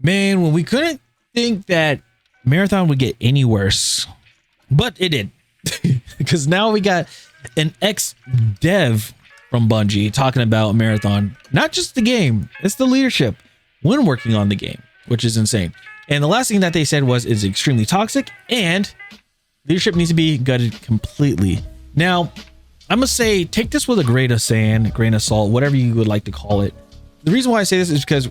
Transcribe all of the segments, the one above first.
Man, when we couldn't think that Marathon would get any worse, but it did. Because now we got an ex-dev from Bungie talking about Marathon. Not just the game, it's the leadership when working on the game, which is insane. And the last thing that they said was it's extremely toxic and leadership needs to be gutted completely. Now, I'm going to say take this with a grain of sand, grain of salt, whatever you would like to call it. The reason why I say this is because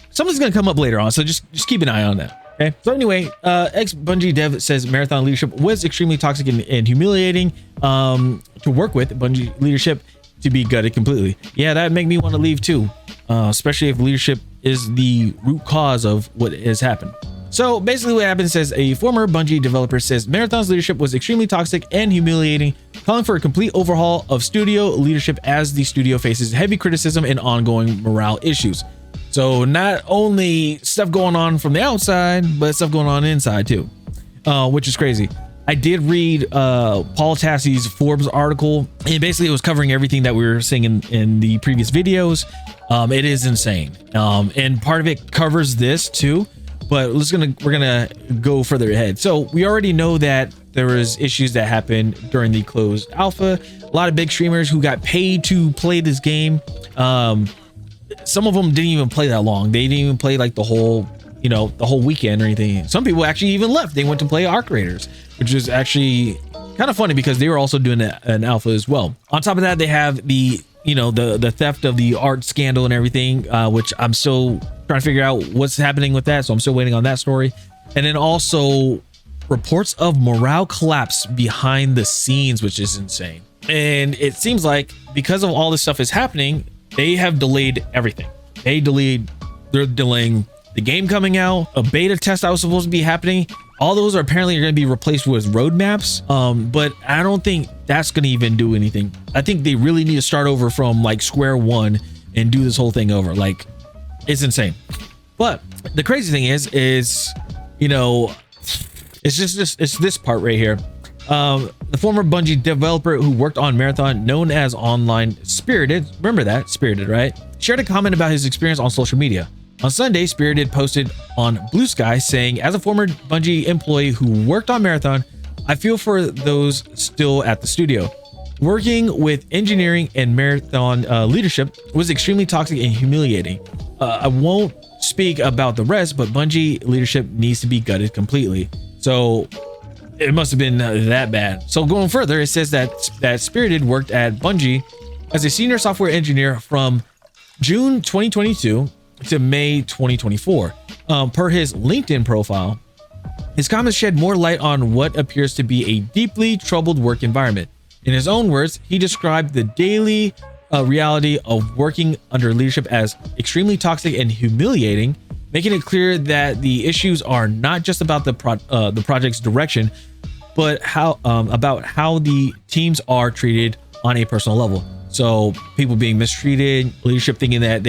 something's going to come up later on, so just keep an eye on that. Okay. So anyway, ex-Bungie dev says Marathon leadership was extremely toxic and humiliating to work with. Bungie leadership to be gutted completely. Yeah, that'd make me want to leave too, especially if leadership is the root cause of what has happened. So basically what happened says a former Bungie developer says Marathon's leadership was extremely toxic and humiliating, calling for a complete overhaul of studio leadership as the studio faces heavy criticism and ongoing morale issues. So not only stuff going on from the outside, but stuff going on inside too, which is crazy. I did read Paul Tassie's Forbes article, and basically it was covering everything that we were seeing in the previous videos. It is insane. And part of it covers this too, but we're gonna go further ahead. So we already know that there was issues that happened during the closed alpha. A lot of big streamers who got paid to play this game. Some of them didn't even play that long. They didn't even play like the whole weekend or anything. Some people actually even left. They went to play Arc Raiders, which is actually kind of funny because they were also doing an alpha as well. On top of that, they have the theft of the art scandal and everything, which I'm still trying to figure out what's happening with that. So I'm still waiting on that story. And then also reports of morale collapse behind the scenes, which is insane. And it seems like because of all this stuff is happening, they have delayed everything. They're delaying the game coming out, a beta test that was supposed to be happening. All those are apparently going to be replaced with roadmaps. But I don't think that's going to even do anything. I think they really need to start over from like square one and do this whole thing over. Like, it's insane. But the crazy thing is it's this part right here. The former Bungie developer who worked on Marathon, known as Online Spirited, remember that, Spirited, right? Shared a comment about his experience on social media. On Sunday, Spirited posted on Blue Sky saying, as a former Bungie employee who worked on Marathon, I feel for those still at the studio. Working with engineering and Marathon leadership was extremely toxic and humiliating. I won't speak about the rest, but Bungie leadership needs to be gutted completely. So it must have been that bad. So going further, it says that Spirited worked at Bungie as a senior software engineer from June 2022 to May 2024. Per his LinkedIn profile, his comments shed more light on what appears to be a deeply troubled work environment. In his own words, he described the daily reality of working under leadership as extremely toxic and humiliating, making it clear that the issues are not just about the project's direction, but about how the teams are treated on a personal level. So people being mistreated, leadership thinking that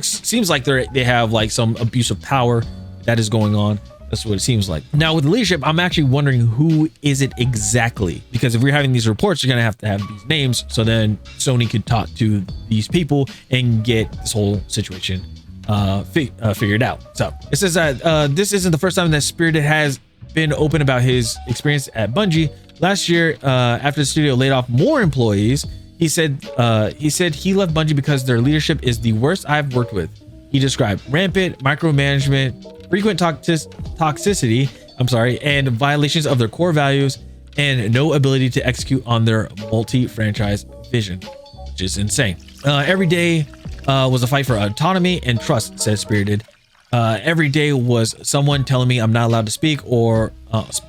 seems like they have like some abuse of power that is going on. That's what it seems like. Now with leadership, I'm actually wondering who is it exactly? Because if we're having these reports, you're gonna have to have these names, so then Sony could talk to these people and get this whole situation figured out. So it says that this isn't the first time that Spirited has been open about his experience at Bungie. Last year, after the studio laid off more employees, he said he left Bungie because their leadership is the worst I've worked with. He described rampant micromanagement, frequent toxicity, and violations of their core values, and no ability to execute on their multi-franchise vision, which is insane. Every day was a fight for autonomy and trust, says Spirited. Every day was someone telling me I'm not allowed to speak or not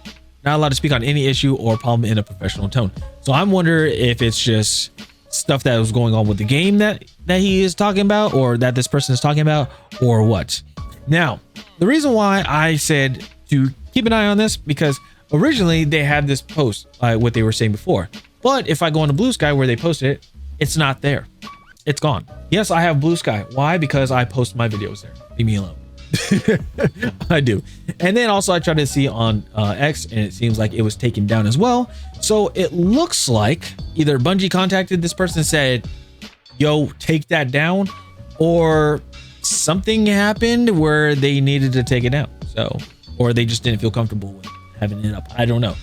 allowed to speak on any issue or problem in a professional tone. So I'm wondering if it's just stuff that was going on with the game that he is talking about, or that this person is talking about, or what. Now, the reason why I said to keep an eye on this, because originally they had this post, what they were saying before. But if I go into Blue Sky where they posted it, it's not there. It's gone. Yes, I have Blue Sky. Why? Because I post my videos there. Leave me alone. I do. And then also I tried to see on X, and it seems like it was taken down as well. So it looks like either Bungie contacted this person and said, yo, take that down, or something happened where they needed to take it down. So, or they just didn't feel comfortable with having it up. I don't know.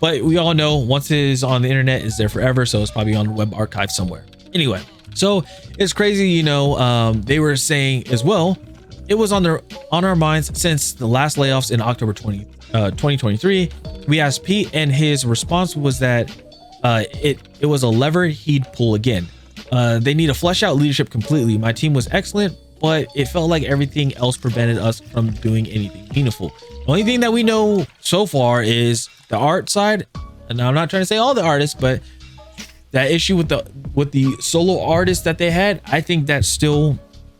But we all know once it is on the internet, it's there forever. So it's probably on the web archive somewhere. Anyway, so it's crazy, you know, they were saying as well, it was on our minds since the last layoffs in October 2023. We asked Pete, and his response was that it was a lever he'd pull again. They need to flesh out leadership completely. My team was excellent, but it felt like everything else prevented us from doing anything meaningful. The only thing that we know so far is the art side, and I'm not trying to say all the artists, but that issue with the solo artists that they had, I think that still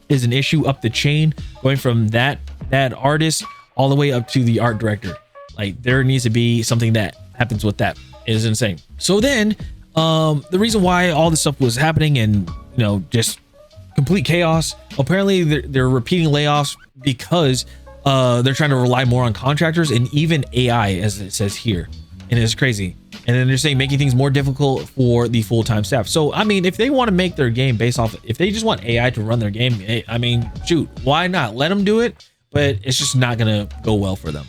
is an issue up the chain, going from that artist all the way up to the art director. Like, there needs to be something that happens with that. It is insane. So then the reason why all this stuff was happening and, you know, just complete chaos, apparently they're repeating layoffs because they're trying to rely more on contractors and even AI, as it says here. And it's crazy. And then they're saying making things more difficult for the full-time staff. So, I mean, if they want to make their game based off, if they just want AI to run their game, I mean, shoot, why not? Let them do it, but it's just not going to go well for them.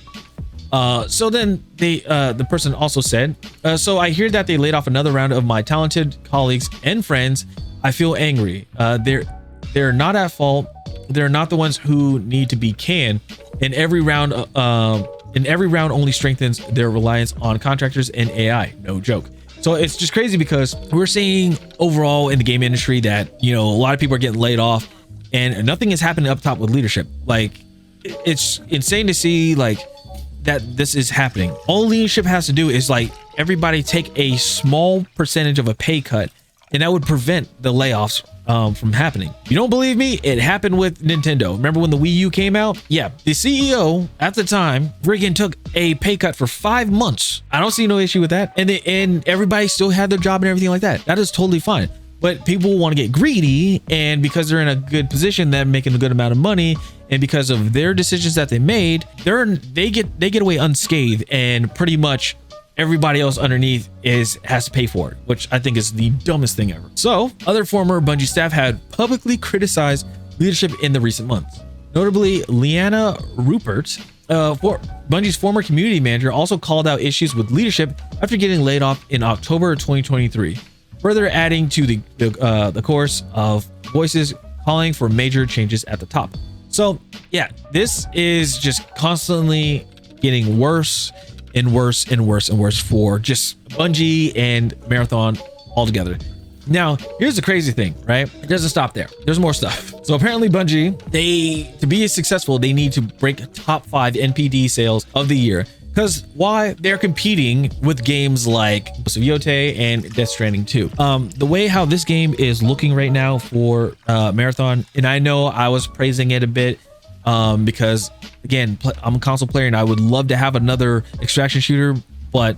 So then the person also said, so I hear that they laid off another round of my talented colleagues and friends. I feel angry. They're not at fault. They're not the ones who need to be canned. And every round only strengthens their reliance on contractors and AI. No joke. So it's just crazy because we're seeing overall in the game industry that, you know, a lot of people are getting laid off and nothing is happening up top with leadership. Like, it's insane to see like that this is happening. All leadership has to do is like everybody take a small percentage of a pay cut, and that would prevent the layoffs from happening. You don't believe me? It happened with Nintendo. Remember when the Wii U came out? Yeah, the CEO at the time friggin' took a pay cut for 5 months. I don't see no issue with that. And everybody still had their job and everything like that. That is totally fine. But people want to get greedy, and because they're in a good position, they're making a good amount of money, and because of their decisions that they made, they get away unscathed, and pretty much everybody else underneath has to pay for it, which I think is the dumbest thing ever. So other former Bungie staff had publicly criticized leadership in the recent months. Notably, Leanna Rupert, Bungie's former community manager, also called out issues with leadership after getting laid off in October 2023, further adding to the chorus of voices calling for major changes at the top. So yeah, this is just constantly getting worse and worse and worse and worse for just Bungie and Marathon altogether. Now, here's the crazy thing, right? It doesn't stop there. There's more stuff. So apparently Bungie, to be successful, they need to break top 5 NPD sales of the year. Because why? They're competing with games like Ghost of Yotei and Death Stranding 2. The way how this game is looking right now for Marathon, and I know I was praising it a bit because, again, I'm a console player and I would love to have another extraction shooter, but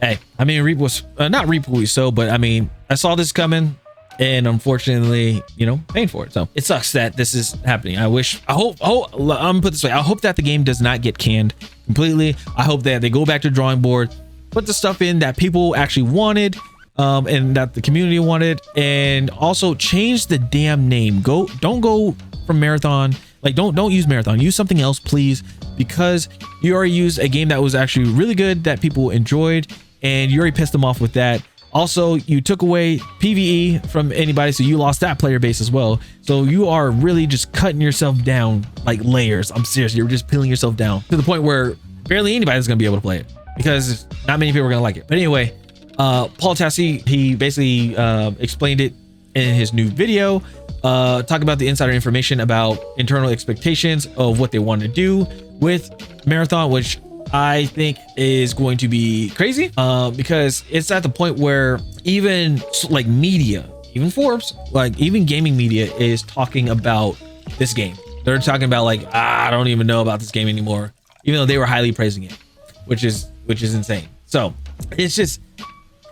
hey, I mean, Reap was not Reap we so, but I mean, I saw this coming, and unfortunately, you know, paying for it. So it sucks that this is happening. I'm gonna put it this way. I hope that the game does not get canned completely. I hope that they go back to the drawing board, put the stuff in that people actually wanted, and that the community wanted, and also change the damn name. Don't go from Marathon. Like, don't use Marathon. Use something else, please, because you already used a game that was actually really good that people enjoyed, and you already pissed them off with that. Also, you took away PvE from anybody, so you lost that player base as well. So you are really just cutting yourself down like layers. I'm serious. You're just peeling yourself down to the point where barely anybody's going to be able to play it because not many people are going to like it. But anyway, Paul Tassi, he basically explained it in his new video, talking about the insider information about internal expectations of what they want to do with Marathon, which I think is going to be crazy because it's at the point where even like media, even Forbes, like even gaming media is talking about this game. They're talking about like, I don't even know about this game anymore, even though they were highly praising it, which is insane. So it's just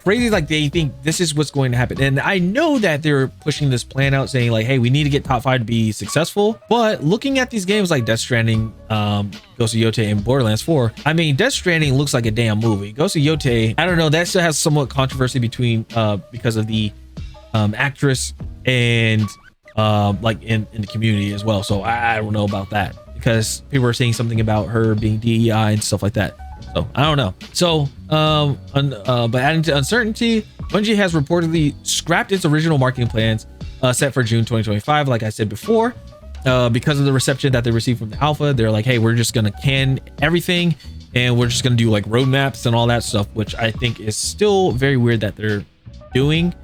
crazy. Like, they think this is what's going to happen. And I know that they're pushing this plan out saying like, hey, we need to get top 5 to be successful. But looking at these games like Death Stranding, Ghost of Yotei, and Borderlands 4, I mean, Death Stranding looks like a damn movie. Ghost of Yotei, I don't know, that still has somewhat controversy between because of the actress and like in the community as well. So I don't know about that, because people are saying something about her being DEI and stuff like that. So I don't know. So but adding to uncertainty, Bungie has reportedly scrapped its original marketing plans set for June 2025. Like I said before, because of the reception that they received from the alpha, they're like, hey, we're just gonna can everything and we're just gonna do like roadmaps and all that stuff, which I think is still very weird that they're doing,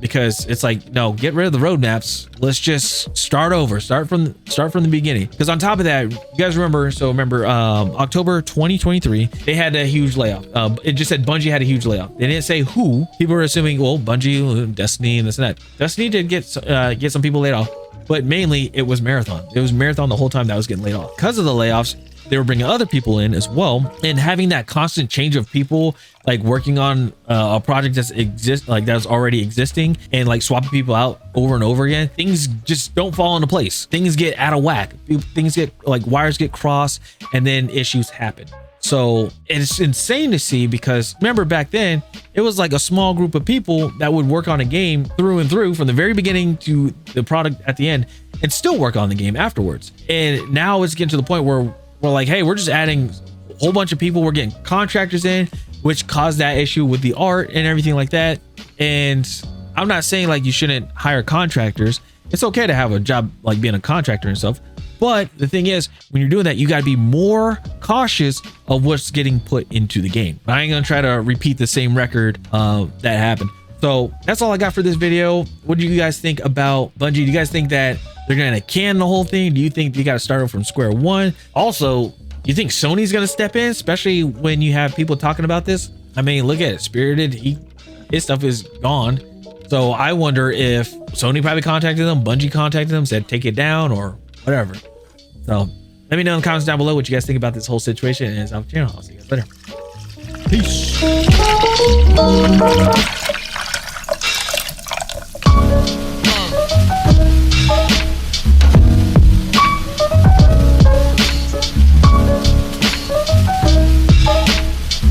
because it's like, no, get rid of the roadmaps, let's just start over, start from the beginning. Because on top of that, you guys remember, October 2023, they had a huge layoff. It just said Bungie had a huge layoff. They didn't say who. People were assuming, well, Bungie, Destiny, and this and that. Destiny did get some people laid off, but mainly it was Marathon. It was Marathon the whole time that was getting laid off. Because of the layoffs, they were bringing other people in as well, and having that constant change of people like working on a project that's already existing, and like swapping people out over and over again, things just don't fall into place. Things get out of whack. Things get like wires get crossed, and then issues happen. So it's insane to see, because remember back then it was like a small group of people that would work on a game through and through from the very beginning to the product at the end, and still work on the game afterwards. And now it's getting to the point where we're like, hey, we're just adding a whole bunch of people. We're getting contractors in, which caused that issue with the art and everything like that. And I'm not saying like you shouldn't hire contractors. It's okay to have a job like being a contractor and stuff. But the thing is, when you're doing that, you got to be more cautious of what's getting put into the game. I ain't gonna try to repeat the same record that happened. So that's all I got for this video. What do you guys think about Bungie? Do you guys think that they're gonna can the whole thing? Do you think you got to start over from square one? Also, do you think Sony's gonna step in, especially when you have people talking about this? I mean, look at it. Spirited, his stuff is gone. So I wonder if Sony probably contacted them, Bungie contacted them, said take it down or whatever. So let me know in the comments down below what you guys think about this whole situation, and it's on the channel. I'll see you guys later. Peace.